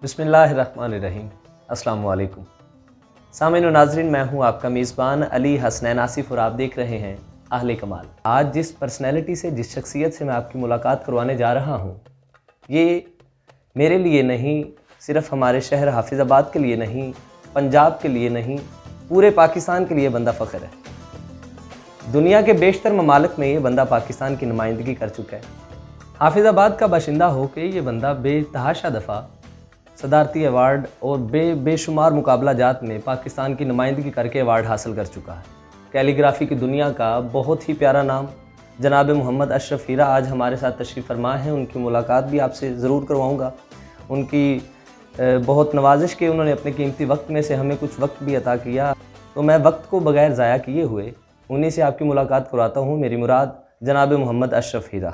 بسم اللہ الرحمن الرحیم۔ السلام علیکم سامعین و ناظرین، میں ہوں آپ کا میزبان علی حسنین آصف اور آپ دیکھ رہے ہیں اہل کمال۔ آج جس پرسنالٹی سے، جس شخصیت سے میں آپ کی ملاقات کروانے جا رہا ہوں، یہ میرے لیے نہیں، صرف ہمارے شہر حافظ آباد کے لیے نہیں، پنجاب کے لیے نہیں، پورے پاکستان کے لیے بندہ فخر ہے۔ دنیا کے بیشتر ممالک میں یہ بندہ پاکستان کی نمائندگی کر چکا ہے۔ حافظ آباد کا باشندہ ہو کے یہ بندہ بے تحاشا دفعہ صدارتی ایوارڈ اور بے شمار مقابلہ جات میں پاکستان کی نمائندگی کر کے ایوارڈ حاصل کر چکا ہے۔ کیلی گرافی کی دنیا کا بہت ہی پیارا نام جناب محمد اشرف ہیرا آج ہمارے ساتھ تشریف فرما ہیں۔ ان کی ملاقات بھی آپ سے ضرور کرواؤں گا۔ ان کی بہت نوازش کے انہوں نے اپنے قیمتی وقت میں سے ہمیں کچھ وقت بھی عطا کیا، تو میں وقت کو بغیر ضائع کیے ہوئے انہی سے آپ کی ملاقات کراتا ہوں۔ میری مراد جناب محمد اشرف ہیرا۔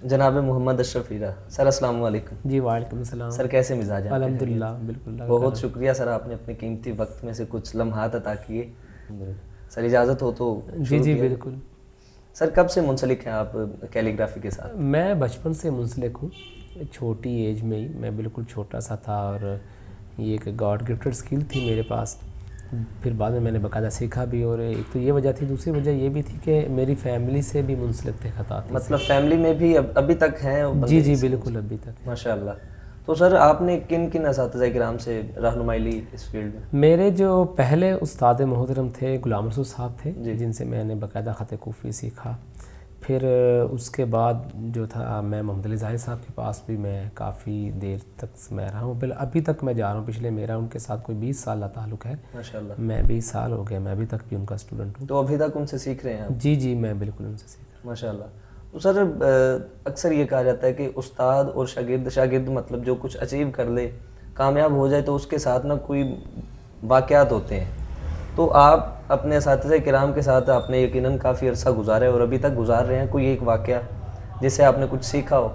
جناب محمد اشرف ہیرا سر، السلام علیکم۔ جی وعلیکم السلام سر کیسے مزاج ہیں؟ الحمدللہ بالکل۔ بہت شکریہ سر، آپ نے اپنے قیمتی وقت میں سے کچھ لمحات عطا کیے۔ سر اجازت ہو تو جی بالکل۔ سر کب سے منسلک ہیں آپ کیلی گرافی کے ساتھ؟ میں بچپن سے منسلک ہوں، چھوٹی ایج میں ہی، میں بالکل چھوٹا سا تھا اور یہ ایک گاڈ گفٹڈ اسکل تھی میرے پاس۔ پھر بعد میں نے باقاعدہ سیکھا بھی، اور ایک تو یہ وجہ تھی، دوسری وجہ یہ بھی تھی کہ میری فیملی سے بھی منسلک تھے خطاطی۔ مطلب فیملی میں بھی ابھی تک ہیں؟ جی بالکل ابھی تک۔ ماشاء اللہ۔ تو سر آپ نے کن اساتذہ کرام سے رہنمائی لی اس فیلڈ میں؟ میرے جو پہلے استاد محترم تھے غلام رسول صاحب تھے، جن سے میں نے باقاعدہ خط کوفی سیکھا۔ پھر اس کے بعد جو تھا میں محمد علی ظاہر صاحب کے پاس بھی میں کافی دیر تک میں رہا ہوں، ابھی تک میں جا رہا ہوں۔ پچھلے میرا ان کے ساتھ کوئی 20 سال کا تعلق ہے۔ ماشاءاللہ۔ میں 20 سال ہو گئے، میں ابھی تک بھی ان کا اسٹوڈنٹ ہوں۔ تو ابھی تک ان سے سیکھ رہے ہیں آپ؟ جی میں بالکل ان سے سیکھ رہا ہوں۔ ماشاءاللہ۔ تو سر اکثر یہ کہا جاتا ہے کہ استاد اور شاگرد مطلب جو کچھ اچیو کر لے، کامیاب ہو جائے، تو اس کے ساتھ نہ کوئی واقعات ہوتے ہیں۔ تو آپ اپنے اساتذہ کرام کے ساتھ آپ نے یقیناً کافی عرصہ گزارا ہے اور ابھی تک گزار رہے ہیں، کوئی ایک واقعہ جس سے آپ نے کچھ سیکھا ہو؟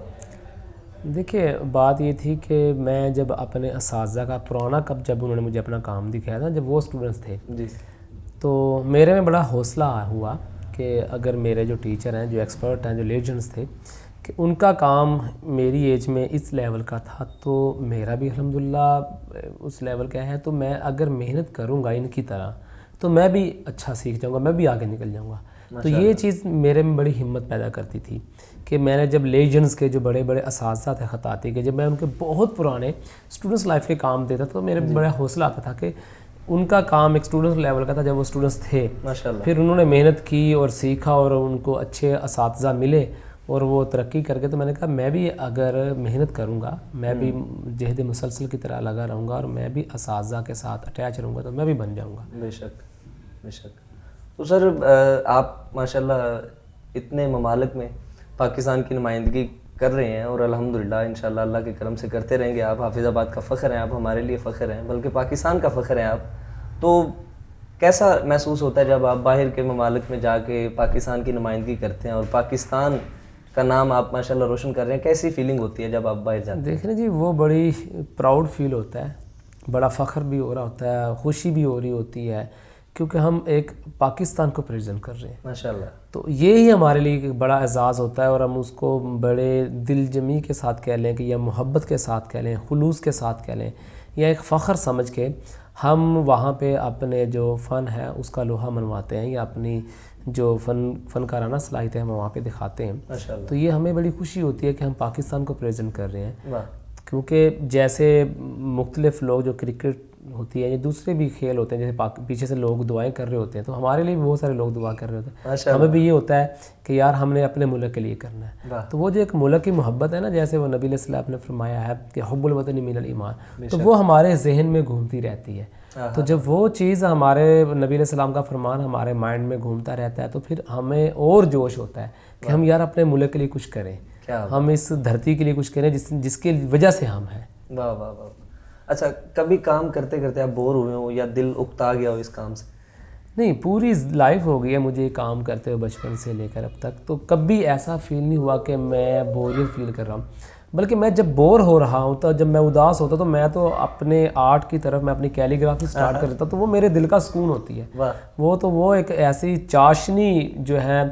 دیکھیے بات یہ تھی کہ میں جب اپنے اساتذہ کا پرانا جب انہوں نے مجھے اپنا کام دکھایا تھا، جب وہ اسٹوڈنٹس تھے جی، تو میرے میں بڑا حوصلہ ہوا کہ اگر میرے جو ٹیچر ہیں، جو ایکسپرٹ ہیں، جو لیجنڈس تھے، کہ ان کا کام میری ایج میں اس لیول کا تھا، تو میرا بھی الحمدللہ اس لیول کا ہے، تو میں اگر محنت کروں گا ان کی طرح تو میں بھی اچھا سیکھ جاؤں گا، میں بھی آگے نکل جاؤں گا۔ تو یہ چیز میرے میں بڑی ہمت پیدا کرتی تھی کہ میں نے جب لیجنڈس کے جو بڑے بڑے اساتذہ تھے خطاطی کے، جب میں ان کے بہت پرانے اسٹوڈنٹس لائف کے کام دیتا تو میرے بڑا حوصلہ آتا تھا کہ ان کا کام ایک اسٹوڈنٹ لیول کا تھا جب وہ اسٹوڈنٹس تھے۔ پھر انہوں نے محنت کی اور سیکھا اور ان کو اچھے اساتذہ ملے اور وہ ترقی کر کے، تو میں نے کہا میں بھی اگر محنت کروں گا، میں بھی جہد مسلسل کی طرح لگا رہوں گا اور میں بھی اساتذہ کے ساتھ اٹیچ رہوں گا تو میں بھی بن جاؤں گا۔ بے شک بے شک۔ تو سر آپ ماشاءاللہ اتنے ممالک میں پاکستان کی نمائندگی کر رہے ہیں اور الحمدللہ انشاءاللہ اللہ کے کرم سے کرتے رہیں گے۔ آپ حافظ آباد کا فخر ہیں، آپ ہمارے لیے فخر ہیں، بلکہ پاکستان کا فخر ہیں آپ۔ تو کیسا محسوس ہوتا ہے جب آپ باہر کے ممالک میں جا کے پاکستان کی نمائندگی کرتے ہیں اور پاکستان کا نام آپ ماشاءاللہ روشن کر رہے ہیں؟ کیسی فیلنگ ہوتی ہے جب آپ باہر جاتے ہیں؟ دیکھیں جی، وہ بڑی پراؤڈ فیل ہوتا ہے، بڑا فخر بھی ہو رہا ہوتا ہے، خوشی بھی ہو رہی ہوتی ہے، کیونکہ ہم ایک پاکستان کو پریزنٹ کر رہے ہیں ماشاءاللہ۔ تو یہی ہمارے لیے ایک بڑا اعزاز ہوتا ہے، اور ہم اس کو بڑے دل جمی کے ساتھ کہہ لیں کہ یا محبت کے ساتھ کہہ لیں، خلوص کے ساتھ کہہ لیں، یا ایک فخر سمجھ کے ہم وہاں پہ اپنے جو فن ہے اس کا لوہا منواتے ہیں، یا اپنی جو فنکارانہ صلاحیتیں ہم وہاں پہ دکھاتے ہیں۔ تو یہ ہمیں بڑی خوشی ہوتی ہے کہ ہم پاکستان کو پریزنٹ کر رہے ہیں، کیونکہ جیسے مختلف لوگ جو کرکٹ ہوتی ہے یا دوسرے بھی کھیل ہوتے ہیں، جیسے پیچھے سے لوگ دعائیں کر رہے ہوتے ہیں، تو ہمارے لیے بھی بہت سارے لوگ دعا کر رہے ہوتے ہیں، ہمیں بھی یہ ہوتا ہے کہ یار ہم نے اپنے ملک کے لیے کرنا ہے۔ تو وہ جو ایک ملک کی محبت ہے نا، جیسے وہ نبی علیہ السلام نے فرمایا ہے کہ حب الوطن من الایمان، تو وہ ہمارے ذہن میں گھومتی رہتی ہے۔ تو جب وہ چیز ہمارے نبی علیہ السلام کا فرمان ہمارے مائنڈ میں گھومتا رہتا ہے، تو پھر ہمیں اور جوش ہوتا ہے کہ ہم یار اپنے ملک کے لیے کچھ کریں، ہم اس دھرتی کے لیے کچھ کریں جس کی وجہ سے ہم ہیں۔ واہ واہ واہ۔ اچھا، کبھی کام کرتے کرتے آپ بور ہوئے ہو یا دل اکتا گیا ہو اس کام سے؟ نہیں، پوری لائف ہو گئی ہے مجھے یہ کام کرتے ہوئے، بچپن سے لے کر اب تک، تو کبھی ایسا فیل نہیں ہوا کہ میں بوریت فیل کر رہا ہوں۔ بلکہ میں جب بور ہو رہا ہوں تو جب میں اداس ہوتا تو میں تو اپنے آرٹ کی طرف میں اپنی کیلیگرافی سٹارٹ کر دیتا تو وہ میرے دل کا سکون ہوتی ہے. وہ ایک ایسی چاشنی جو ہے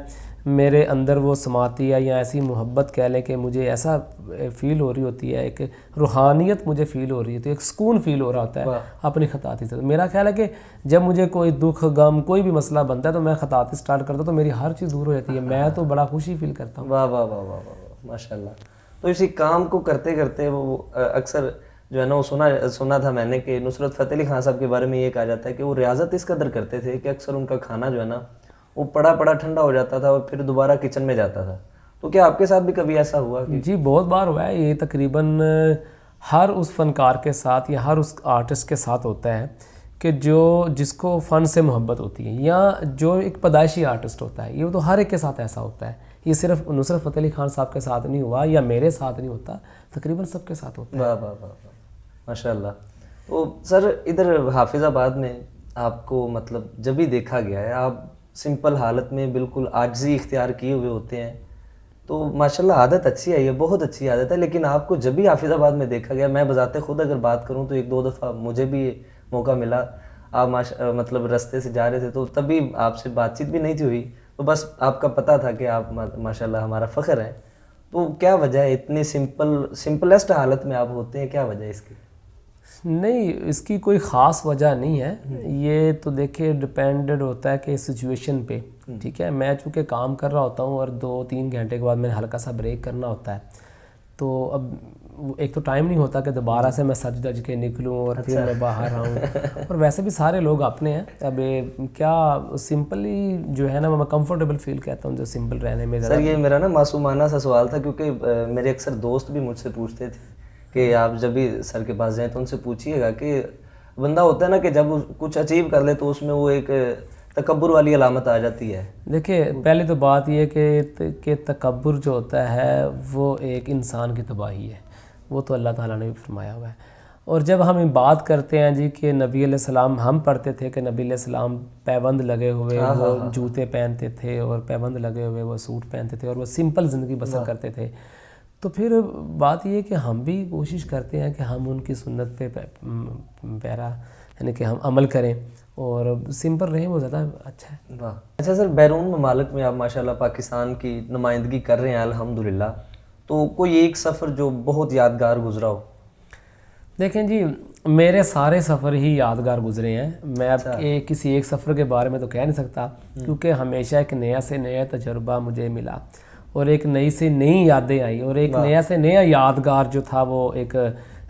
میرے اندر وہ سماتی ہے, یا ایسی محبت کہہ لیں کہ مجھے ایسا فیل ہو رہی ہوتی ہے, ایک روحانیت مجھے فیل ہو رہی ہوتی ہے, ایک سکون فیل ہو رہا ہوتا ہے اپنی خطاطی سے. میرا خیال ہے کہ جب مجھے کوئی دکھ غم کوئی بھی مسئلہ بنتا ہے تو میں خطاطی سٹارٹ کرتا ہوں تو میری ہر چیز دور ہو جاتی ہے, میں تو بڑا خوشی فیل کرتا ہوں. واہ واہ واہ واہ واہ ماشاء اللہ. تو اسی کام کو کرتے کرتے وہ اکثر جو ہے نا وہ سنا تھا میں نے کہ نصرت فتح علی خان صاحب کے بارے میں یہ کہا جاتا ہے کہ وہ ریاضت اس قدر کرتے تھے کہ اکثر ان کا کھانا جو ہے نا وہ پڑا پڑا ٹھنڈا ہو جاتا تھا اور پھر دوبارہ کچن میں جاتا تھا. تو کیا آپ کے ساتھ بھی کبھی ایسا ہوا؟ جی بہت بار ہوا ہے. یہ تقریباً ہر اس فنکار کے ساتھ یا ہر اس آرٹسٹ کے ساتھ ہوتا ہے کہ جس کو فن سے محبت ہوتی ہے, یا جو ایک پیدائشی آرٹسٹ ہوتا ہے, یہ تو ہر ایک کے ساتھ ایسا ہوتا ہے. یہ صرف نصرت فتح علی خان صاحب کے ساتھ نہیں ہوا یا میرے ساتھ نہیں ہوتا, تقریباً سب کے ساتھ ہوتا ہے. واہ واہ واہ ماشاء اللہ. تو سر ادھر حافظ آباد میں آپ کو مطلب جب بھی دیکھا گیا ہے آپ سمپل حالت میں بالکل عاجزی اختیار کیے ہوئے ہوتے ہیں, تو ماشاءاللہ عادت اچھی ہے, یہ بہت اچھی عادت ہے. لیکن آپ کو جب بھی حافظ آباد میں دیکھا گیا, میں بذات خود اگر بات کروں تو 1-2 دفعہ مجھے بھی موقع ملا, آپ مطلب رستے سے جا رہے تھے تو تب بھی آپ سے بات چیت بھی نہیں تھی ہوئی, تو بس آپ کا پتہ تھا کہ آپ ماشاءاللہ ہمارا فخر ہے. تو کیا وجہ ہے اتنی سمپلسٹ حالت میں آپ ہوتے ہیں, کیا وجہ ہے اس کی؟ نہیں, اس کی کوئی خاص وجہ نہیں ہے. یہ تو دیکھیں ڈپینڈڈ ہوتا ہے کہ سچویشن پہ, ٹھیک ہے. میں چونکہ کام کر رہا ہوتا ہوں اور 2-3 گھنٹے کے بعد میں نے ہلکا سا بریک کرنا ہوتا ہے, تو اب ایک تو ٹائم نہیں ہوتا کہ دوبارہ سے میں سج دج کے نکلوں اور پھر میں باہر آؤں, اور ویسے بھی سارے لوگ اپنے ہیں. اب کیا سمپلی جو ہے نا میں کمفرٹیبل فیل کہتا ہوں جو سمپل رہنے میں. سر یہ میرا نا معصومانہ سا سوال تھا, کیونکہ میرے اکثر دوست بھی مجھ سے پوچھتے تھے کہ آپ جب بھی سر کے پاس جائیں تو ان سے پوچھیے گا کہ بندہ ہوتا ہے نا کہ جب کچھ اچیو کر لے تو اس میں وہ ایک تکبر والی علامت آ جاتی ہے. دیکھیں پہلی تو بات یہ کہ تکبر جو ہوتا ہے وہ ایک انسان کی تباہی ہے, وہ تو اللہ تعالیٰ نے بھی فرمایا ہوا ہے. اور جب ہم بات کرتے ہیں جی کہ نبی علیہ السلام, ہم پڑھتے تھے کہ نبی علیہ السلام پیوند لگے ہوئے وہ جوتے پہنتے تھے اور پیوند لگے ہوئے وہ سوٹ پہنتے تھے اور وہ سمپل زندگی بسر کرتے تھے, تو پھر بات یہ ہے کہ ہم بھی کوشش کرتے ہیں کہ ہم ان کی سنت پہ پیرا یعنی کہ ہم عمل کریں اور سمپل رہیں, وہ زیادہ اچھا ہے. واہ. اچھا سر, بیرون ممالک میں آپ ماشاءاللہ پاکستان کی نمائندگی کر رہے ہیں الحمدللہ, تو کوئی ایک سفر جو بہت یادگار گزرا ہو؟ دیکھیں جی میرے سارے سفر ہی یادگار گزرے ہیں. میں اب کسی ایک سفر کے بارے میں تو کہہ نہیں سکتا, کیونکہ ہمیشہ ایک نیا سے نیا تجربہ مجھے ملا اور ایک نئی سے نئی یادیں آئی, اور ایک نیا سے نیا یادگار جو تھا وہ ایک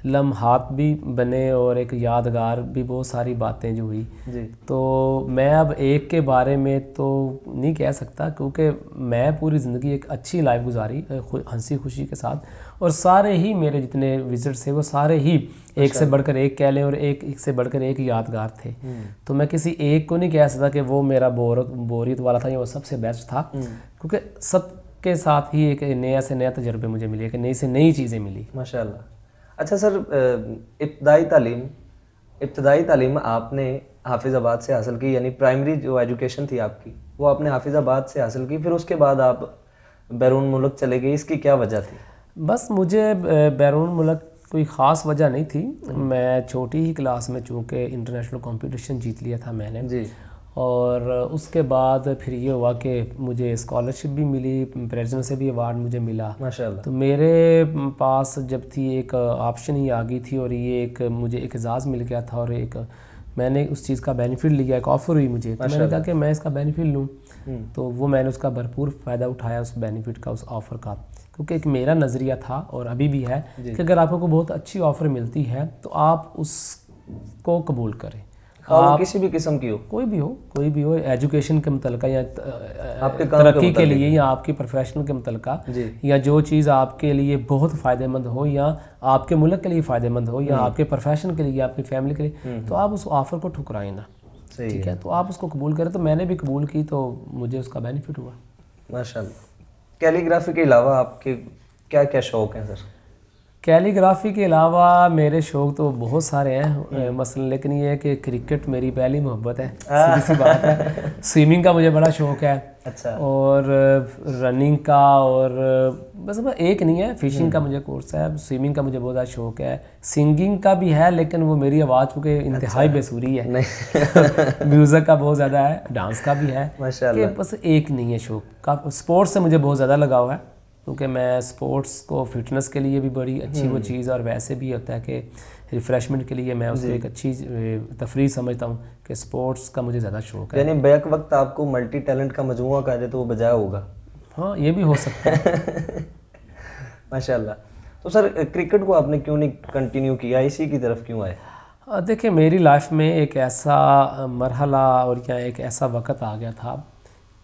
لمحات بھی بنے اور ایک یادگار بھی بہت ساری باتیں جو ہوئی. تو میں اب ایک کے بارے میں تو نہیں کہہ سکتا, کیونکہ میں پوری زندگی ایک اچھی لائف گزاری ہنسی خوشی کے ساتھ, اور سارے ہی میرے جتنے وزٹس تھے وہ سارے ہی ایک سے بڑھ کر ایک کہہ لیں اور ایک سے بڑھ کر ایک یادگار تھے. تو میں کسی ایک کو نہیں کہہ سکتا کہ وہ میرا بوریت والا تھا یا وہ سب سے بیسٹ تھا, کیونکہ سب کے ساتھ ہی ایک نیا سے نیا تجربے مجھے ملی, ایک نئی سے نئی چیزیں ملی. ماشاءاللہ. اچھا سر, ابتدائی تعلیم آپ نے حافظ آباد سے حاصل کی, یعنی پرائمری جو ایجوکیشن تھی آپ کی وہ آپ نے حافظ آباد سے حاصل کی, پھر اس کے بعد آپ بیرون ملک چلے گئے, اس کی کیا وجہ تھی؟ بس مجھے بیرون ملک کوئی خاص وجہ نہیں تھی. میں چھوٹی ہی کلاس میں چونکہ انٹرنیشنل کمپٹیشن جیت لیا تھا میں نے, اور اس کے بعد پھر یہ ہوا کہ مجھے اسکالرشپ بھی ملی, پریزیڈنٹ سے بھی ایوارڈ مجھے ملا. تو میرے پاس جب تھی ایک آپشن ہی آ گئی تھی, اور یہ ایک مجھے ایک اعزاز مل گیا تھا اور ایک میں نے اس چیز کا بینیفٹ لیا, ایک آفر ہوئی مجھے, تو میں نے کہا کہ میں اس کا بینیفٹ لوں. تو وہ میں نے اس کا بھرپور فائدہ اٹھایا اس بینیفٹ کا, اس آفر کا, کیونکہ ایک میرا نظریہ تھا اور ابھی بھی ہے کہ اگر آپ کو بہت اچھی آفر ملتی ہے تو آپ اس کو قبول کریں, آپ کسی بھی قسم کی ہو, کوئی بھی ہو, ایجوکیشن کے متعلقہ یا ترقی کے لیے یا آپ کی پروفیشن کے متعلقہ, یا جو چیز آپ کے لیے بہت فائدہ مند ہو یا آپ کے ملک کے لیے فائدہ مند ہو یا آپ کے پروفیشن کے لیے, آپ کی فیملی کے لیے, تو آپ اس آفر کو ٹھکرائیں نا, ٹھیک ہے, تو آپ اس کو قبول کریں. تو میں نے بھی قبول کی تو مجھے اس کا بینیفٹ ہوا. ماشاءاللہ. کیلیگرافی کے علاوہ آپ کے کیا کیا شوق ہیں سر؟ کیلیگرافی کے علاوہ میرے شوق تو بہت سارے ہیں مثلا، لیکن یہ ہے کہ کرکٹ میری پہلی محبت ہے، سیدھی سی بات ہے. سوئمنگ کا مجھے بڑا شوق ہے، اچھا. اور رننگ کا، اور بس ایک نہیں ہے، فشنگ کا مجھے کورس ہے، سوئمنگ کا مجھے بہت زیادہ شوق ہے، سنگنگ کا بھی ہے لیکن وہ میری آواز چونکہ انتہائی بے سری ہے. میوزک کا بہت زیادہ ہے، ڈانس کا بھی ہے، کہ بس ایک نہیں ہے شوق. اسپورٹس سے مجھے بہت زیادہ لگاؤ ہے، کیونکہ میں اسپورٹس کو فٹنس کے لیے بھی بڑی اچھی وہ چیز، اور ویسے بھی ہوتا ہے کہ ریفریشمنٹ کے لیے میں اس کو ایک اچھی تفریح سمجھتا ہوں کہ اسپورٹس کا مجھے زیادہ شوق ہے. یعنی بیک وقت آپ کو ملٹی ٹیلنٹ کا مجموعہ کہا جائے تو وہ بجایا ہوگا. ہاں یہ بھی ہو سکتا ہے. ماشاء اللہ. تو سر کرکٹ کو آپ نے کیوں نہیں کنٹینیو کیا، اسی کی طرف کیوں آئے؟ دیکھیں میری لائف میں ایک ایسا مرحلہ اور کیا ایک ایسا وقت آ گیا تھا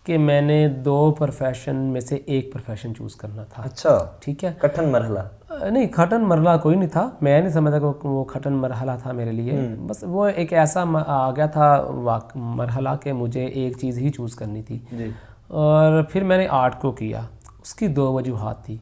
کہ میں نے 2 پروفیشن میں سے ایک پروفیشن چوز کرنا تھا. اچھا. ٹھیک ہے. کٹھن مرحلہ؟ نہیں، کھٹن مرحلہ کوئی نہیں تھا، میں نہیں سمجھتا کہ وہ کھٹن مرحلہ تھا میرے لیے. بس وہ ایک ایسا آ گیا تھا مرحلہ کہ مجھے ایک چیز ہی چوز کرنی تھی. اور پھر میں نے آرٹ کو کیا. اس کی 2 وجوہات تھی.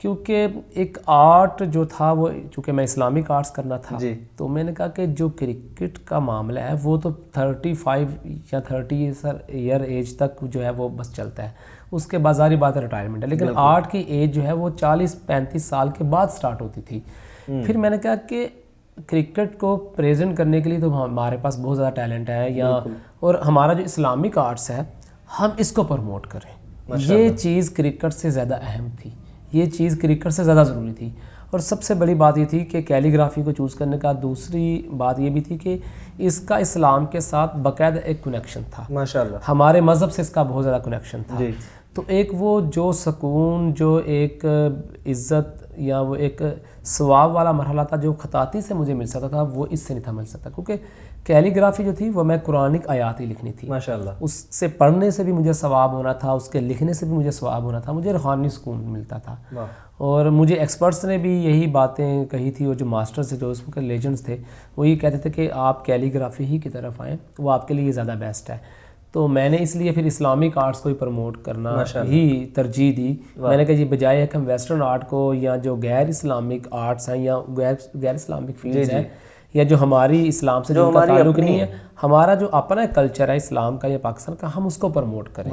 کیونکہ ایک آرٹ جو تھا وہ چونکہ میں اسلامک آرٹس کرنا تھا، تو میں نے کہا کہ جو کرکٹ کا معاملہ ہے وہ تو 35 یا 30 ایئر ایج تک جو ہے وہ بس چلتا ہے، اس کے بعد ظاہری بات ہے ریٹائرمنٹ ہے. لیکن آرٹ کی ایج جو ہے وہ 40-35 سال کے بعد سٹارٹ ہوتی تھی. پھر میں نے کہا کہ کرکٹ کو پریزنٹ کرنے کے لیے تو ہمارے پاس بہت زیادہ ٹیلنٹ ہے، اور ہمارا جو اسلامک آرٹس ہے ہم اس کو پروموٹ کریں. یہ چیز کرکٹ سے زیادہ اہم تھی، یہ چیز کرکٹ سے زیادہ ضروری تھی. اور سب سے بڑی بات یہ تھی کہ کیلیگرافی کو چوز کرنے کا دوسری بات یہ بھی تھی کہ اس کا اسلام کے ساتھ باقاعدہ ایک کنیکشن تھا. ماشاءاللہ. ہمارے مذہب سے اس کا بہت زیادہ کنیکشن تھا. تو ایک وہ جو سکون، جو ایک عزت یا وہ ایک ثواب والا مرحلہ تھا جو خطاطی سے مجھے مل سکتا تھا، وہ اس سے نہیں تھا مل سکتا. کیونکہ کیلیگرافی جو تھی وہ میں قرآنک آیات ہی لکھنی تھی. ماشاءاللہ. اس سے پڑھنے سے بھی مجھے ثواب ہونا تھا، اس کے لکھنے سے بھی مجھے ثواب ہونا تھا، مجھے روحانی سکون ملتا تھا. اور مجھے ایکسپرٹس نے بھی یہی باتیں کہی تھی، اور جو ماسٹرز تھے، جو اس کے لیجنڈس تھے، وہ یہ کہتے تھے کہ آپ کیلیگرافی ہی کی طرف آئیں، وہ آپ کے لیے زیادہ بیسٹ ہے. تو میں نے اس لیے پھر اسلامک آرٹس کو ہی پروموٹ کرنا ہی ترجیح دی. میں نے کہا جی بجائے کہ ہم ویسٹرن آرٹ کو یا جو غیر اسلامک آرٹس ہیں یا غیر اسلامک فیلڈز ہیں یا جو ہماری اسلام سے جو تعلق نہیں ہے، ہمارا جو اپنا کلچر ہے اسلام کا یا پاکستان کا، ہم اس کو پروموٹ کریں.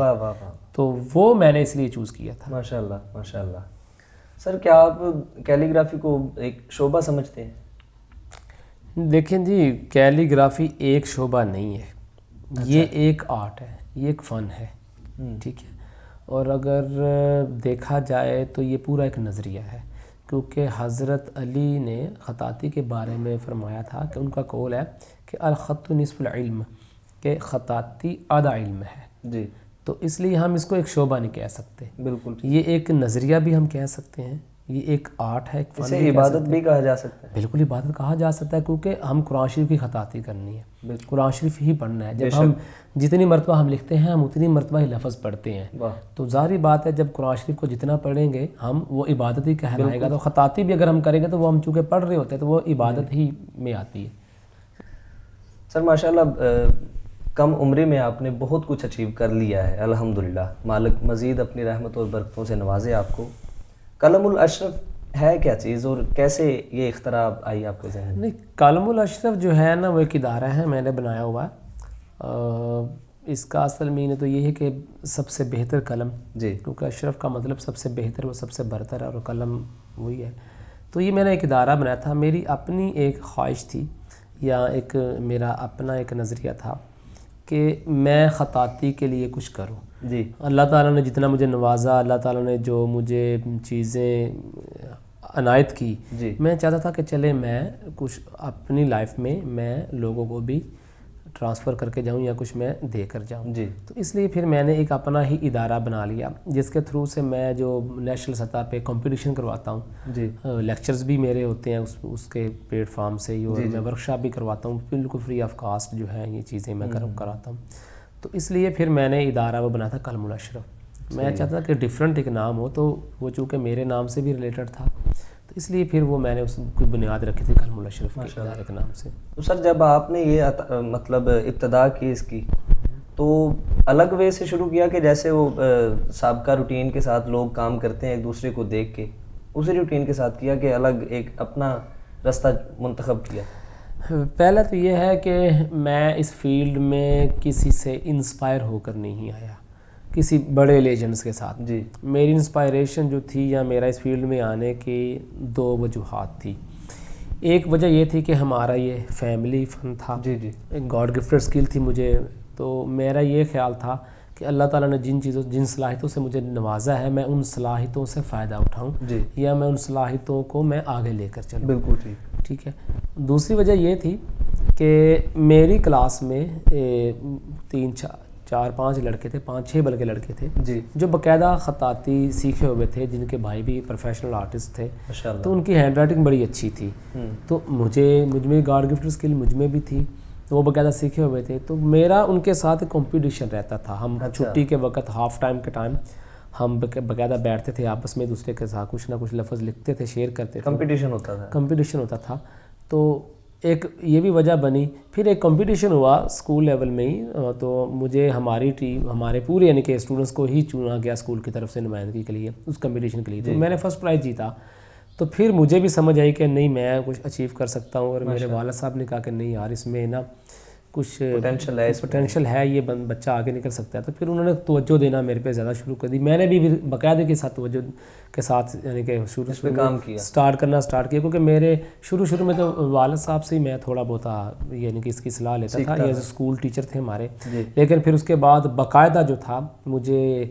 تو وہ میں نے اس لیے چوز کیا تھا. ماشاءاللہ ماشاءاللہ. سر کیا آپ کیلیگرافی کو ایک شعبہ سمجھتے ہیں؟ دیکھیں جی، کیلیگرافی ایک شعبہ نہیں ہے، یہ ایک آرٹ ہے، یہ ایک فن ہے. ٹھیک ہے. اور اگر دیکھا جائے تو یہ پورا ایک نظریہ ہے، کیونکہ حضرت علی نے خطاطی کے بارے میں فرمایا تھا کہ ان کا قول ہے کہ الخط نصف العلم، کہ خطاطی آدھا علم ہے. جی. تو اس لیے ہم اس کو ایک شعبہ نہیں کہہ سکتے. بالکل. یہ ایک نظریہ بھی ہم کہہ سکتے ہیں، یہ ایک آرٹ ہے، ایک فن. اسے عبادت بھی کہا جا سکتا ہے. بالکل عبادت کہا جا سکتا ہے، کیونکہ ہم قرآن شریف کی خطاطی کرنی ہے، قرآن شریف ہی پڑھنا ہے. جب ہم جتنی مرتبہ ہم لکھتے ہیں ہم اتنی مرتبہ ہی لفظ پڑھتے ہیں. تو ظاہری بات ہے جب قرآن شریف کو جتنا پڑھیں گے ہم، وہ عبادت ہی کہلائے گا. تو خطاطی بھی اگر ہم کریں گے تو وہ ہم چونکہ پڑھ رہے ہوتے ہیں تو وہ عبادت ہی میں آتی ہے. سر ماشاءاللہ کم عمری میں آپ نے بہت کچھ اچیو کر لیا ہے الحمدللہ. مالک مزید اپنی رحمت اور برکتوں سے نوازے آپ کو. قلم الاشرف ہے کیا چیز اور کیسے یہ اختراع آئی آپ کے ذہن میں؟ نہیں، قلم الاشرف جو ہے نا وہ ایک ادارہ ہے، میں نے بنایا ہوا ہے. اس کا اصل معنی تو یہ ہے کہ سب سے بہتر قلم. جی. کیونکہ اشرف کا مطلب سب سے بہتر، وہ سب سے برتر ہے، اور قلم وہی ہے. تو یہ میں نے ایک ادارہ بنایا تھا. میری اپنی ایک خواہش تھی یا ایک میرا اپنا ایک نظریہ تھا کہ میں خطاطی کے لیے کچھ کروں. جی. اللہ تعالیٰ نے جتنا مجھے نوازا، اللہ تعالیٰ نے جو مجھے چیزیں عنایت کی، میں چاہتا تھا کہ چلے میں کچھ اپنی لائف میں لوگوں کو بھی ٹرانسفر کر کے جاؤں یا کچھ میں دے کر جاؤں. جی. تو اس لیے پھر میں نے ایک اپنا ہی ادارہ بنا لیا جس کے تھرو سے میں جو نیشنل سطح پہ کمپٹیشن کرواتا ہوں. جی. لیکچرز بھی میرے ہوتے ہیں اس کے پلیٹ فارم سے ہی، اور میں ورکشاپ بھی کرواتا ہوں بالکل فری آف کاسٹ. جو ہے یہ چیزیں میں کراتا ہوں. تو اس لیے پھر میں نے ادارہ وہ بنا تھا قلم الاشرف. میں چاہتا تھا کہ ڈیفرنٹ ایک نام ہو، تو وہ چونکہ میرے نام سے بھی ریلیٹڈ تھا تو اس لیے پھر وہ میں نے اس کی بنیاد رکھی تھی قلم الاشرف کے ادارے کے نام سے. تو سر جب آپ نے یہ مطلب ابتدا کی اس کی، تو الگ وے سے شروع کیا کہ جیسے وہ سابقہ روٹین کے ساتھ لوگ کام کرتے ہیں ایک دوسرے کو دیکھ کے، اسی روٹین کے ساتھ کیا کہ الگ ایک اپنا راستہ منتخب کیا؟ پہلا تو یہ ہے کہ میں اس فیلڈ میں کسی سے انسپائر ہو کر نہیں آیا، کسی بڑے لیجنڈس کے ساتھ. جی. میری میری انسپائریشن جو تھی یا میرا اس فیلڈ میں آنے کی 2 وجوہات تھی. ایک وجہ یہ تھی کہ ہمارا یہ فیملی فن تھا. جی جی. ایک گاڈ گفٹڈ اسکل تھی مجھے. تو میرا یہ خیال تھا کہ اللہ تعالیٰ نے جن صلاحیتوں سے مجھے نوازا ہے میں ان صلاحیتوں سے فائدہ اٹھاؤں جی. یا میں ان صلاحیتوں کو میں آگے لے کر چلوں. بالکل ٹھیک. ٹھیک ہے. دوسری وجہ یہ تھی کہ میری کلاس میں 4-5 لڑکے تھے، 5-6 بلکہ لڑکے تھے جی. جو باقاعدہ خطاطی سیکھے ہوئے تھے، جن کے بھائی بھی پروفیشنل آرٹسٹ تھے. ماشاءاللہ. تو ان کی ہینڈ رائٹنگ بڑی اچھی تھی. تو مجھ میں گاڈ گفٹڈ اسکل مجھ میں بھی تھی، وہ باقاعدہ سیکھے ہوئے تھے. تو میرا ان کے ساتھ کمپٹیشن رہتا تھا. ہم چھٹی کے وقت ہاف ٹائم کے ٹائم ہم باقاعدہ بیٹھتے تھے آپس میں دوسرے کے ساتھ کچھ نہ کچھ لفظ لکھتے تھے، شیئر کرتے تھے. کمپٹیشن ہوتا تھا. تو ایک یہ بھی وجہ بنی. پھر ایک کمپٹیشن ہوا اسکول لیول میں ہی. تو مجھے ہماری ٹیم، ہمارے پورے یعنی کہ اسٹوڈنٹس کو ہی چنا گیا اسکول کی طرف سے نمائندگی کے لیے اس کمپٹیشن کے لیے. تو میں نے فرسٹ پرائز جیتا. تو پھر مجھے بھی سمجھ آئی کہ نہیں میں کچھ اچیو کر سکتا ہوں. اور میرے والد صاحب نے کہا کہ نہیں یار اس میں نا کچھ پوٹینشل ہے، یہ بچہ آگے نکل سکتا ہے. تو پھر انہوں نے توجہ دینا میرے پہ زیادہ شروع کر دی. میں نے بھی باقاعدے کے ساتھ توجہ کے ساتھ یعنی کہ شروع کام کیا، اسٹارٹ کیا. کیونکہ میرے شروع میں تو والد صاحب سے ہی میں تھوڑا بہت یعنی کہ اس کی صلاح لیتا تھا. یہ اسکول ٹیچر تھے ہمارے. لیکن پھر اس کے بعد باقاعدہ جو تھا مجھے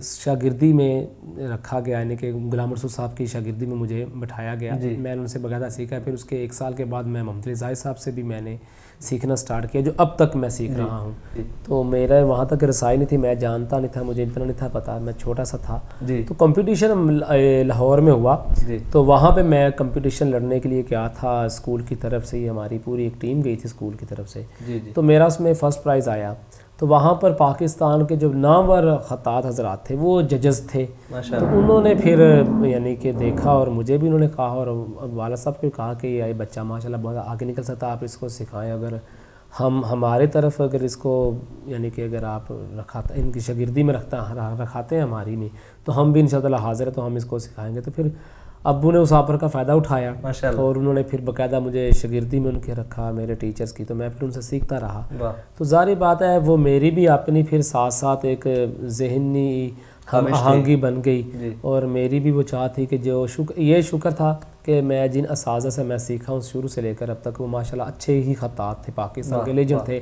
شاگردی میں رکھا گیا، یعنی کہ غلام رسول صاحب کی شاگردی میں مجھے بٹھایا گیا. میں نے ان سے باقاعدہ سیکھا. پھر اس کے 1 سال کے بعد میں محمد علی زاہد صاحب سے بھی میں نے سیکھنا سٹارٹ کیا، جو اب تک میں سیکھ رہا ہوں. تو میرا وہاں تک رسائی نہیں تھی، میں جانتا نہیں تھا، مجھے اتنا نہیں تھا پتہ، میں چھوٹا سا تھا. تو کمپٹیشن لاہور میں ہوا. تو وہاں پہ میں کمپٹیشن لڑنے کے لیے کیا تھا، اسکول کی طرف سے ہی ہماری پوری ایک ٹیم گئی تھی اسکول کی طرف سے. تو میرا اس میں فرسٹ پرائز آیا. تو وہاں پر پاکستان کے جو نامور خطاط حضرات تھے وہ ججز تھے. تو انہوں نے پھر یعنی کہ دیکھا اور مجھے بھی انہوں نے کہا اور والد صاحب کو کہا کہ یہ بچہ ماشاءاللہ بہت آگے نکل سکتا ہے، آپ اس کو سکھائیں. اگر ہمارے طرف اگر اس کو یعنی کہ اگر آپ ان کی شاگردی میں رکھاتے ہیں ہماری میں، تو ہم بھی انشاءاللہ حاضر ہیں، تو ہم اس کو سکھائیں گے. تو پھر ابو نے اس آفر کا فائدہ اٹھایا اور انہوں نے پھر باقاعدہ مجھے شاگردی میں ان کے رکھا میرے ٹیچرز کی. تو میں پھر ان سے سیکھتا رہا. تو ظاہر بات ہے وہ میری بھی اپنی پھر ساتھ ساتھ ایک ذہنی ہم آہنگی بن گئی. اور میری بھی وہ چاہ تھی کہ جو یہ شکر تھا کہ میں جن اساتذہ سے میں سیکھا ہوں شروع سے لے کر اب تک، وہ ماشاءاللہ اچھے ہی خطاط تھے، پاکستان کے لیجنڈ تھے،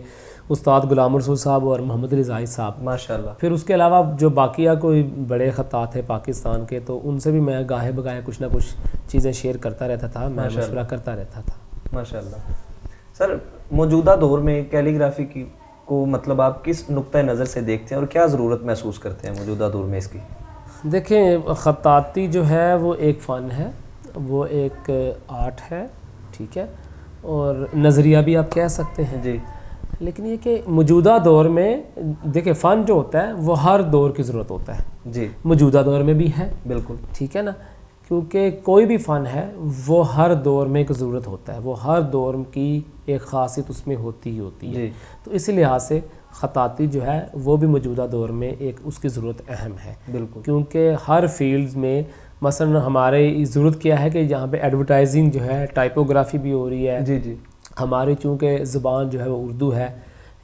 استاد غلام رسول صاحب اور محمد علی زاہد صاحب ماشاءاللہ. پھر اس کے علاوہ جو باقیہ کوئی بڑے خطاط تھے پاکستان کے، تو ان سے بھی میں گاہے بگاہے کچھ نہ کچھ چیزیں شیئر کرتا رہتا تھا، میں مشورہ کرتا رہتا تھا. ماشاءاللہ. سر موجودہ دور میں کیلیگرافی کو مطلب آپ کس نقطۂ نظر سے دیکھتے ہیں اور کیا ضرورت محسوس کرتے ہیں موجودہ دور میں اس کی؟ دیکھیں خطاطی جو ہے وہ ایک فن ہے، وہ ایک آرٹ ہے، ٹھیک ہے، اور نظریہ بھی آپ کہہ سکتے ہیں. جی. لیکن یہ کہ موجودہ دور میں دیکھیں فن جو ہوتا ہے وہ ہر دور کی ضرورت ہوتا ہے. جی. موجودہ دور میں بھی ہے. بالکل. ٹھیک ہے نا، کیونکہ کوئی بھی فن ہے وہ ہر دور میں ایک ضرورت ہوتا ہے، وہ ہر دور کی ایک خاصیت اس میں ہوتی ہی ہوتی ہے. تو اسی لحاظ سے خطاطی جو ہے وہ بھی موجودہ دور میں ایک اس کی ضرورت اہم ہے. بالکل. کیونکہ ہر فیلڈ میں مثلا ہمارے ضرورت کیا ہے کہ جہاں پہ ایڈورٹائزنگ جو ہے ٹائپوگرافی بھی ہو رہی ہے. جی جی. ہماری چونکہ زبان جو ہے وہ اردو ہے،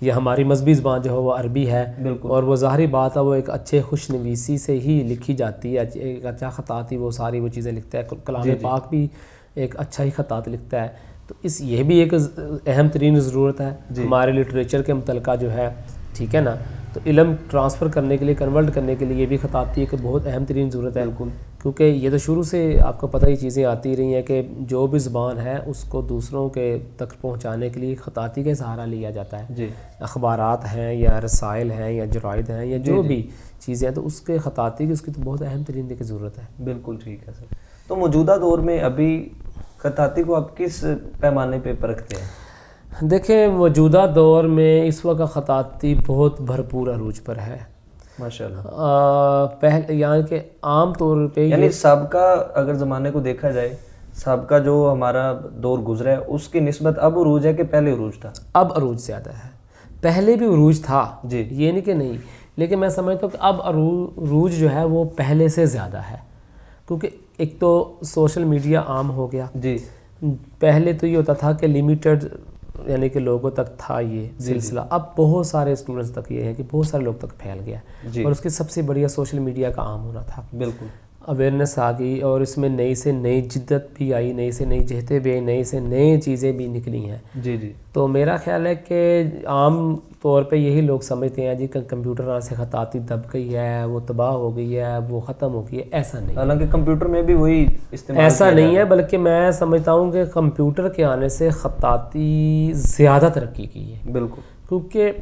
یا ہماری مذہبی زبان جو ہے وہ عربی ہے. بالکل. اور وہ ظاہری بات ہے وہ ایک اچھے خوش نویسی سے ہی لکھی جاتی ہے. ایک اچھا خطاطی وہ ساری وہ چیزیں لکھتا ہے. کلام پاک بھی ایک اچھا ہی خطاط لکھتا ہے. تو یہ بھی ایک اہم ترین ضرورت ہے ہمارے لٹریچر کے متعلقہ جو ہے، ٹھیک ہے نا. تو علم ٹرانسفر کرنے کے لیے، کنورٹ کرنے کے لیے یہ بھی خطاطی ایک بہت اہم ترین ضرورت ہے. بالکل. کیونکہ یہ تو شروع سے آپ کو پتہ ہی چیزیں آتی رہی ہیں کہ جو بھی زبان ہے اس کو دوسروں کے تک پہنچانے کے لیے خطاطی کا سہارا لیا جاتا ہے. جی. اخبارات ہیں یا رسائل ہیں یا جرائد ہیں یا جو بھی چیزیں ہیں، تو اس کے خطاطی کی اس کی تو بہت اہم ترین کی ضرورت ہے. بالکل ٹھیک ہے سر. تو موجودہ دور میں ابھی خطاطی کو آپ کس پیمانے پہ پرکھتے ہیں؟ دیکھیں موجودہ دور میں اس وقت خطاطی بہت بھرپور عروج پر ہے ماشاءاللہ. یعنی کہ عام طور پہ یعنی سابقہ اگر زمانے کو دیکھا جائے، سابقہ جو ہمارا دور گزرا ہے اس کی نسبت اب عروج ہے کہ پہلے عروج تھا؟ اب عروج زیادہ ہے. پہلے بھی عروج تھا جی، یہ نہیں کہ نہیں، لیکن میں سمجھتا ہوں کہ اب عروج جو ہے وہ پہلے سے زیادہ ہے. کیونکہ ایک تو سوشل میڈیا عام ہو گیا. جی. پہلے تو یہ ہوتا تھا کہ لمیٹڈ یعنی کہ لوگوں تک تھا یہ سلسلہ. اب بہت سارے اسٹوڈنٹس تک یہ ہے کہ بہت سارے لوگ تک پھیل گیا. اور اس کی سب سے بڑی سوشل میڈیا کا عام ہونا تھا. بالکل. اویئرنیس آ گئی اور اس میں نئی سے نئی جدت بھی آئی, نئی سے نئی جہتیں بھی آئی, نئی سے نئی چیزیں بھی نکلی ہیں. جی جی. تو میرا خیال ہے کہ عام طور پہ یہی لوگ سمجھتے ہیں جی کہ کمپیوٹر آنے سے خطاطی دب گئی ہے, وہ تباہ ہو گئی ہے, وہ ختم ہو گئی ہے. ایسا نہیں, حالانکہ کمپیوٹر میں بھی وہی استعمال ایسا نہیں ہے, بلکہ میں سمجھتا ہوں کہ کمپیوٹر کے آنے سے خطاطی زیادہ ترقی کی ہے. بالکل. کیونکہ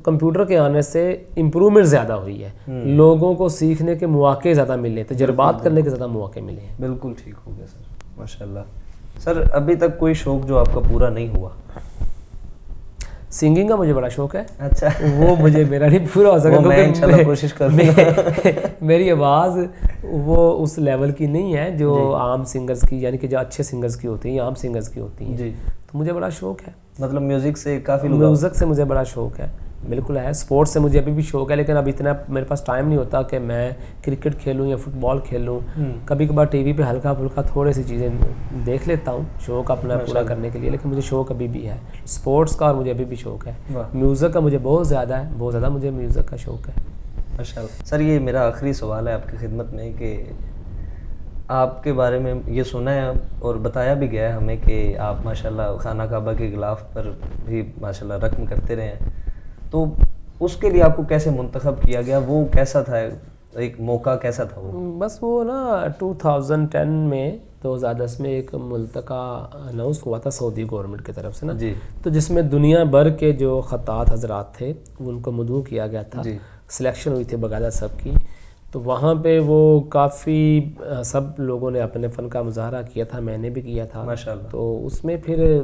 کمپیوٹر کے آنے سے امپرومنٹ زیادہ ہوئی ہے, لوگوں کو سیکھنے کے مواقع زیادہ ملے, تجربات کرنے کے زیادہ مواقع ملے ہیں. بالکل ٹھیک ہو گیا سر, ماشاء اللہ. سر ابھی تک کوئی شوق جو آپ کا پورا نہیں ہوا؟ سنگنگ کا مجھے بڑا شوق ہے. اچھا. وہ مجھے میرا نہیں پورا ہو سکا میں انشاءاللہ کوشش کروں گا. میری آواز وہ اس لیول کی نہیں ہے جو عام سنگرز کی, یعنی کہ جو اچھے سنگرز کی ہوتی ہیں یا عام سنگرز کی ہوتی ہیں. جی. تو مجھے بڑا شوق ہے, مطلب میوزک سے کافی لوگ, میوزک سے مجھے بڑا شوق ہے. بالکل ہے. سپورٹس سے مجھے ابھی بھی شوق ہے, لیکن اب اتنا میرے پاس ٹائم نہیں ہوتا کہ میں کرکٹ کھیلوں یا فٹ بال کھیلوں. کبھی کبھار ٹی وی پہ ہلکا پھلکا تھوڑی سی چیزیں دیکھ لیتا ہوں شوق اپنا پورا کرنے کے لیے, لیکن مجھے شوق ابھی بھی ہے سپورٹس کا, اور مجھے ابھی بھی شوق ہے. میوزک کا مجھے بہت زیادہ ہے, بہت زیادہ مجھے میوزک کا شوق ہے. ماشاء اللہ. سر یہ میرا آخری سوال ہے آپ کی خدمت میں کہ آپ کے بارے میں یہ سنا ہے اور بتایا بھی گیا ہے ہمیں کہ آپ ماشاءاللہ خانہ کعبہ کے غلاف پر بھی ماشاءاللہ رقم کرتے رہے ہیں. تو اس کے لیے آپ کو کیسے منتخب کیا گیا, وہ کیسا تھا, ایک موقع کیسا تھا وہ؟ بس وہ نا 2010 میں 2010 میں ایک ملتقى اناؤنس ہوا تھا سعودی گورنمنٹ کی طرف سے نا. جی. تو جس میں دنیا بھر کے جو خطاط حضرات تھے ان کو مدعو کیا گیا تھا. جی. سلیکشن ہوئی تھی باقاعدہ سب کی. تو وہاں پہ وہ کافی سب لوگوں نے اپنے فن کا مظاہرہ کیا تھا, میں نے بھی کیا تھا. ماشاءاللہ. تو اس میں پھر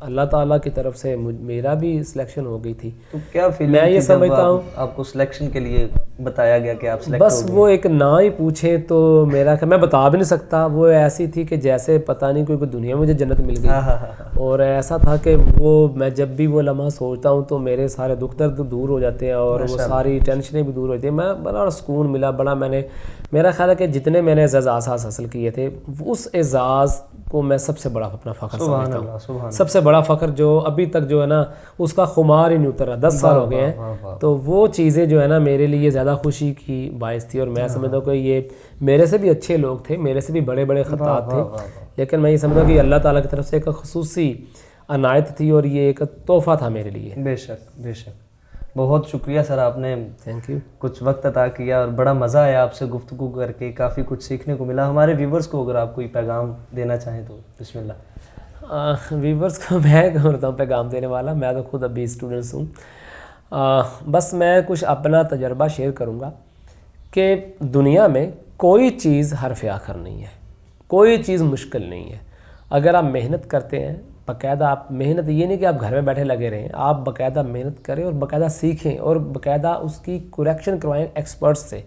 اللہ تعالیٰ کی طرف سے میرا بھی سلیکشن ہو گئی تھی. تو کیا فیلنگ میں یہ سمجھتا ہوں آپ کو سلیکشن کے لیے بتایا گیا کہ آپ سلیکٹ بس وہ ایک نہ ہی پوچھیں تو میرا میں بتا بھی نہیں سکتا. وہ ایسی تھی کہ جیسے پتہ نہیں کوئی دنیا میں مجھے جنت مل گئی. اور ایسا تھا کہ وہ میں جب بھی وہ لمحہ سوچتا ہوں تو میرے سارے دکھ درد دور ہو جاتے ہیں اور وہ ساری ٹینشنیں بھی دور ہوتی ہیں. میں بڑا سکون ملا, بڑا میرا خیال ہے کہ جتنے میں نے اعزاز حاصل کیے تھے اس اعزاز کو میں سب سے بڑا اپنا فخر سمجھتا ہوں. سب سے بڑا فخر جو ابھی تک جو ہے نا اس کا خمار ہی نہیں اترا, 10 سال ہو گئے ہیں. تو وہ چیزیں جو ہے نا میرے لیے زیادہ خوشی کی باعث تھی. اور میں سمجھتا ہوں کہ یہ میرے سے بھی اچھے لوگ تھے, میرے سے بھی بڑے بڑے خطاط تھے, لیکن میں یہ سمجھتا ہوں کہ اللہ تعالیٰ کی طرف سے ایک خصوصی عنایت تھی اور یہ ایک تحفہ تھا میرے لیے. بے شک بے شک. بہت شکریہ سر, آپ نے تھینک یو, کچھ وقت عطا کیا اور بڑا مزہ آیا آپ سے گفتگو کر کے, کافی کچھ سیکھنے کو ملا. ہمارے ویورز کو اگر آپ کوئی پیغام دینا چاہیں تو بسم اللہ. ویورز کو میں کرتا ہوں پیغام دینے والا, میں تو خود ابھی اسٹوڈنٹس ہوں. بس میں کچھ اپنا تجربہ شیئر کروں گا کہ دنیا میں کوئی چیز حرف آخر نہیں ہے, کوئی چیز مشکل نہیں ہے. اگر آپ محنت کرتے ہیں باقاعدہ, آپ محنت یہ نہیں کہ آپ گھر میں بیٹھے لگے رہیں, آپ باقاعدہ محنت کریں اور باقاعدہ سیکھیں اور باقاعدہ اس کی کریکشن کروائیں ایکسپرٹس سے,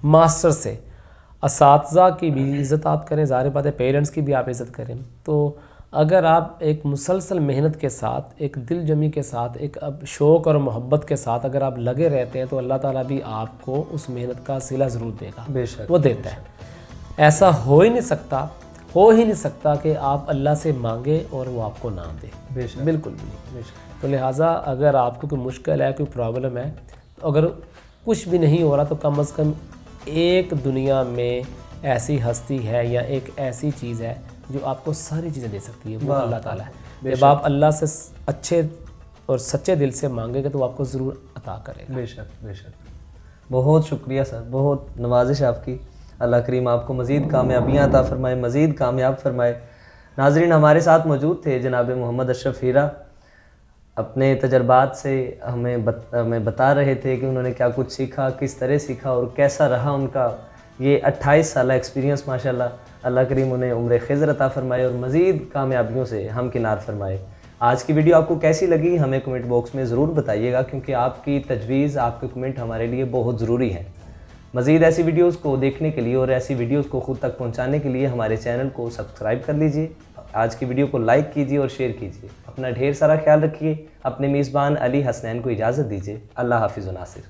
ماسٹر سے. اساتذہ کی بھی عزت آپ کریں, ظاہر بات ہے پیرنٹس کی بھی آپ عزت کریں. تو اگر آپ ایک مسلسل محنت کے ساتھ, ایک دل جمی کے ساتھ, ایک شوق اور محبت کے ساتھ اگر آپ لگے رہتے ہیں تو اللہ تعالیٰ بھی آپ کو اس محنت کا صلہ ضرور دے گا. بے شک وہ دیتا ہے. ایسا ہو ہی نہیں سکتا کہ آپ اللہ سے مانگے اور وہ آپ کو نہ دے. بے شک. بالکل بھی نہیں. تو لہٰذا اگر آپ کو کوئی مشکل ہے, کوئی پرابلم ہے, تو اگر کچھ بھی نہیں ہو رہا تو کم از کم ایک دنیا میں ایسی ہستی ہے یا ایک ایسی چیز ہے جو آپ کو ساری چیزیں دے سکتی ہے, وہ اللہ تعالیٰ ہے. جب آپ اللہ سے اچھے اور سچے دل سے مانگے گا تو وہ آپ کو ضرور عطا کرے گا. بے شک بے شک. بہت شکریہ سر, بہت نوازش آپ کی. اللہ کریم آپ کو مزید کامیابیاں عطا فرمائے, مزید کامیاب فرمائے. ناظرین, ہمارے ساتھ موجود تھے جناب محمد اشرف ہیرا. اپنے تجربات سے ہمیں بتا رہے تھے کہ انہوں نے کیا کچھ سیکھا, کس طرح سیکھا اور کیسا رہا ان کا یہ 28 سالہ ایکسپیرینس. ماشاءاللہ اللہ کریم انہیں عمر خضر عطا فرمائے اور مزید کامیابیوں سے ہمکنار فرمائے. آج کی ویڈیو آپ کو کیسی لگی ہمیں کمنٹ باکس میں ضرور بتائیے گا, کیونکہ آپ کی تجویز, آپ کے کمنٹ ہمارے لیے بہت ضروری ہیں. مزید ایسی ویڈیوز کو دیکھنے کے لیے اور ایسی ویڈیوز کو خود تک پہنچانے کے لیے ہمارے چینل کو سبسکرائب کر لیجئے. آج کی ویڈیو کو لائک کیجئے اور شیئر کیجئے. اپنا ڈھیر سارا خیال رکھیے. اپنے میزبان علی حسنین کو اجازت دیجئے. اللہ حافظ و ناصر.